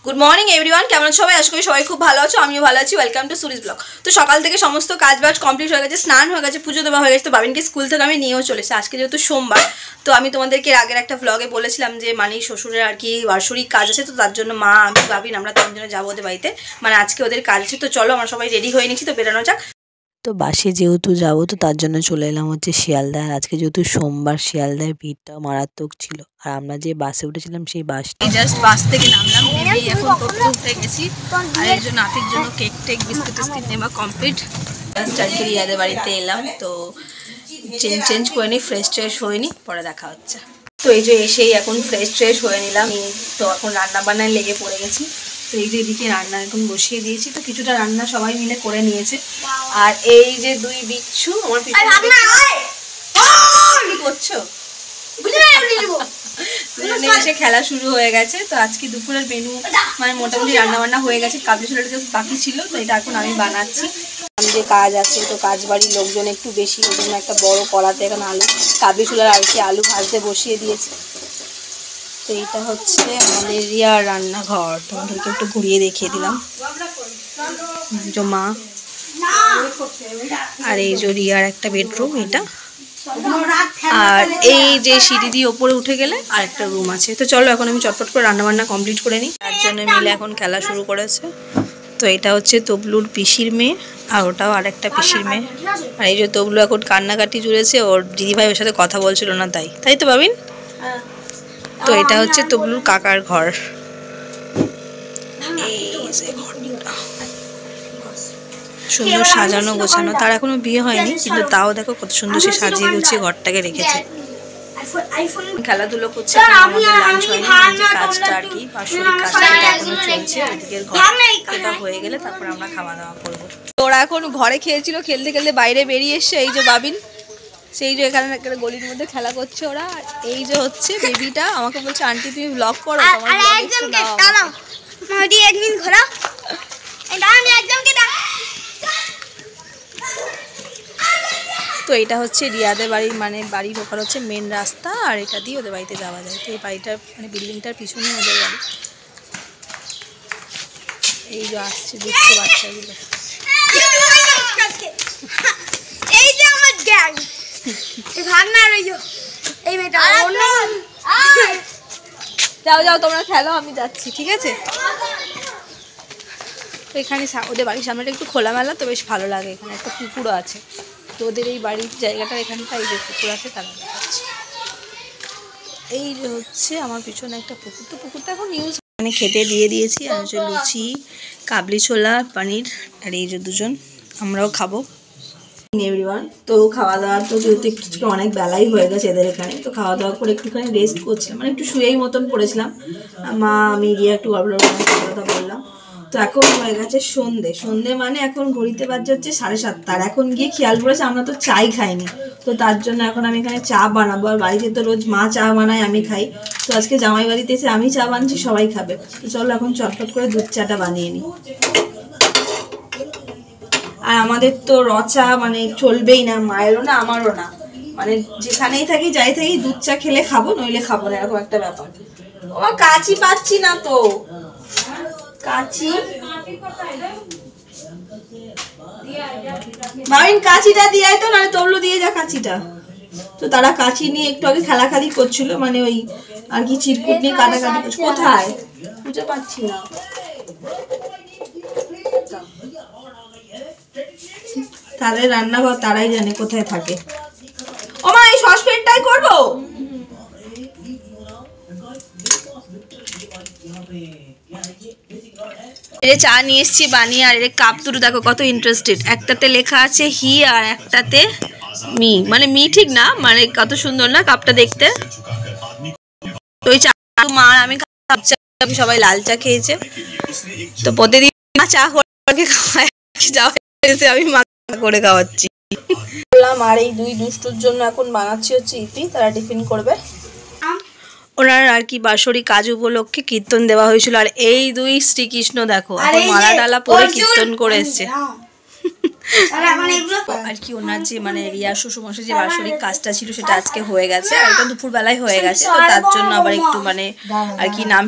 Good morning everyone, কেমন আছো সবাই? আশা করি সবাই খুব ভালো আছো, আমিও ভালো আছি। Welcome to Suri's blog. তো সকাল থেকে সমস্ত কাজবাজ কমপ্লিট হয়ে গেছে, স্নান হয়ে গেছে, পুজো দেওয়া হয়ে গেছে। তো বাবিনকে স্কুল থেকে আমি নিয়েও চলেছি। আজকে যেহেতু সোমবার, তো আমি তোমাদেরকে আগের একটা ভ্লগে বলেছিলাম যে মানে শ্বশুরের আর কি বার্ষিক কাজ আছে, তো তার জন্য মা, আমি, বাবিন আমরা তিনজনে যাবো ওদের বাড়িতে। মানে আজকে ওদের কাজ আছে। তো চলো আমরা সবাই রেডি হয়ে নিচ্ছি, তো বেরোনো যাক। তো বাসে যেহেতু যাবো, তো তার জন্য চলে এলাম হচ্ছে শিয়ালদায়। আজকে যেহেতু সোমবার, শিয়ালদায় ভিড়টা মারাত্মক ছিল। আর আমরা যে বাসে উঠেছিলাম সেই বাসটা জাস্ট বাস থেকে নামলাম, এখন টোটো উঠে গেছি। আর একজন নাতির জন্য কেক টেক বিস্কুট টিস্কুট নেওয়া কমপ্লিট। জাস্ট আর কি রিয়াদের বাড়িতে এলাম, তো চেঞ্জ করে নিই, ফ্রেশ ট্রেশ হয়ে নিই, পরে দেখা হচ্ছে। তো এই যে এসেই এখন ফ্রেশ ট্রেশ হয়ে নিলাম, তো এখন রান্না বান্নায় লেগে পড়ে গেছি। তো এই যে এদিকে রান্না এখন বসিয়ে দিয়েছি, তো কিছুটা রান্না সবাই মিলে করে নিয়েছে। আর এই যে দুই বিচ্ছু আমার পিছনে কি করছো, এসে খেলা শুরু হয়ে গেছে। তো আজকে দুপুরের মেনু মানে মোটামুটি রান্না বান্না হয়ে গেছে, কাবলি ছোলাটা জাস্ট বাকি ছিল, তো এটা এখন আমি বানাচ্ছি। আমি যে কাজ আছে, তো কাজ বাড়ির লোকজন একটু বেশি, ওই জন্য একটা বড় কড়াতে এখন কাবলি ছোলার আর কি আলু ভাজতে বসিয়ে দিয়েছি। তো এইটা হচ্ছে আমাদের রিয়ার রান্নাঘর, তোমাদেরকে একটু ঘুরিয়ে দেখিয়ে দিলাম। মা আর এই যে রিয়ার একটা বেডরুম এটা, আর এই যে সিঁড়ি দিয়ে ওপরে উঠে গেলে আর একটা রুম আছে। তো চলো এখন আমি চটপট করে রান্নাবান্না কমপ্লিট করে নিই। চারজনে মিলে এখন খেলা শুরু করেছে। তো এটা হচ্ছে তবলুর পিসির মেয়ে, আর ওটাও আরেকটা পিসির মেয়ে। আর এই যে তবলু এখন কান্নাকাটি জুড়েছে, ওর দিদিভাই ওর সাথে কথা বলছিল না, তাই তো ভাবিন। তো এটা হচ্ছে তবলুর কাকার ঘর। সুন্দর সাজানো গোছানো, তার এখনো বিয়ে হয়নি, কিন্তু তাও দেখো কত সুন্দর সে সাজিয়ে গুছিয়ে ঘরটাকে রেখেছে। খেলাধুলো করছে, লাঞ্চ হয়নি, যে কাজটা আর কি বার্ষিক কাজটা এখনো চলছে। ওদিকের ঘরটা হয়ে গেলে তারপর আমরা খাওয়া দাওয়া করবো। ওরা এখন ঘরে খেয়েছিল, খেলতে খেলতে বাইরে বেরিয়ে এসছে। এই যে বাবিন, সেই যে এখানে একটা গলির মধ্যে খেলা করছে ওরা। এই যে হচ্ছে বেবিটা আমাকে বলছে, আন্টি তুমি ব্লগ করো, তো এটা হচ্ছে রিয়াদের বাড়ির মানে বাড়ি ঢোকার হচ্ছে মেন রাস্তা, আর এটা দিয়ে ওদের বাড়িতে যাওয়া যায়। তো এই বাড়িটার মানে বিল্ডিংটার পিছনে ওদের বাড়ি। এই যে আসছে দুটো বাচ্চাগুলো, এই যে আমার গ্যাং, এই ভাগনা রইও, এই মেয়েটা যাও যাও তোমরা খেলো, আমি যাচ্ছি, ঠিক আছে? তো এখানে ওদের বাড়ির সামনেটা একটু খোলামেলা, তো বেশ ভালো লাগে। এখানে একটা পুকুরও আছে, তো ওদের এই বাড়ির জায়গাটা এখানটা এই যে পুকুর আছে তারা দেখাচ্ছে। এই যে হচ্ছে আমার পিছনে একটা পুকুর, তো পুকুরটা এখন ইউজ মানে খেতে দিয়ে দিয়েছি। আর হচ্ছে লুচি, কাবলি ছোলা, পনির, আর এই যে দুজন আমরাও খাবো। এভরিওয়ান, তো খাওয়া দাওয়া তো যেহেতু একটু অনেক বেলাই হয়ে গেছে এদের এখানে, তো খাওয়া দাওয়া করে একটুখানি রেস্ট করছিলাম, মানে একটু শুয়েই মতন পড়েছিলাম। মা আমি গিয়ে একটু গল্প কথা বললাম। তো এখন হয়ে গেছে সন্ধে মানে এখন ঘড়িতে বাজছে হচ্ছে 7:30। আর এখন গিয়ে খেয়াল পড়েছে আমরা তো চাই খাইনি, তো তার জন্য এখন আমি এখানে চা বানাবো। আর বাড়িতে তো রোজ মা চা বানায়, আমি খাই। তো আজকে জামাই বাড়িতে এসে আমি চা বানাচ্ছি, সবাই খাবে। তো চলো এখন চটপট করে দুধ চাটা বানিয়ে নিই। আর আমাদের তো রচা মানে চলবেই না, মায়েরও না আমারও না, মানে যেখানেই থাকি যাই থাকি দুধ চা খেলে খাবো, নইলে খাবো না, এরকম একটা ব্যাপার। ও কাচি পাচ্ছি না তো, কাচি মামিন কাচিটা দিয়ে তো, নাহলে তবলু দিয়ে যা কাচিটা। তো তারা কাচি নিয়ে একটু আগে খেলাখালি করছিল, মানে ওই আর কি চিরকুট নিয়ে কাটাকাটি করছে। কোথায় খুঁজে পাচ্ছি না, তাদের রান্নাঘর তারাই জানে কোথায় থাকে। ও মা এই সসপ্যানটাই করবো। এই চা নিয়ে এসছি বানিয়ে, আর এর কাপ দুটো দেখো কত ইন্টারেস্টেড। একটাতে লেখা আছে হি আর একটাতে মি, মানে মি ঠিক না, মানে কত সুন্দর না কাপটা দেখতে। তো ওই চা মা আর আমি সবাই লাল চা খেয়েছে, তো প্রতিদিন চা খাওয়াই, আমি মা করে খাওয়াচ্ছি। আর এই দুই দুষ্টুর জন্য এখন বানাচ্ছি হচ্ছে ইপি, তারা টিফিন করবে। ওনার আর কি বার্ষিক কাজ উপলক্ষে কীর্তন দেওয়া হয়েছিল। আর এই দুই শ্রীকৃষ্ণ দেখো এখন মালা ডালা পরে কীর্তন করে এসছে। আর কি ওনার যে মানে রিয়ার শ্বশুরমশাই যে বাৎসরিক কাজটা ছিল সেটা আজকে হয়ে গেছে, আর এটা দুপুরবেলায় হয়ে গেছে। তো তার জন্য আবার একটু মানে আর কি নাম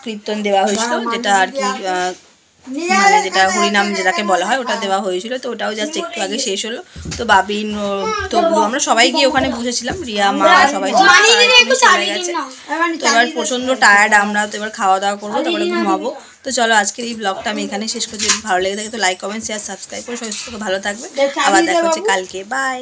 কীর্তন দেওয়া হয়েছিল, যেটা আর কি মানে যেটা হরিনাম যেটাকে বলা হয় ওটা দেওয়া হয়েছিল। তো ওটাও জাস্ট একটু আগে শেষ হলো। তো বাবিন তবু আমরা সবাই গিয়ে ওখানে বসেছিলাম, রিয়া মা সবাই চলে গেছে। তো এবার প্রচণ্ড টায়ার্ড আমরা, তো এবার খাওয়া দাওয়া করবো, তারপরে ঘুমাবো। তো চলো আজকের এই ব্লগটা আমি এখানে শেষ করছি। যদি ভালো লেগে থাকে তো লাইক কমেন্ট শেয়ার সাবস্ক্রাইব করে সবাই ভালো থাকবে। আবার দেখা হচ্ছে কালকে, বাই।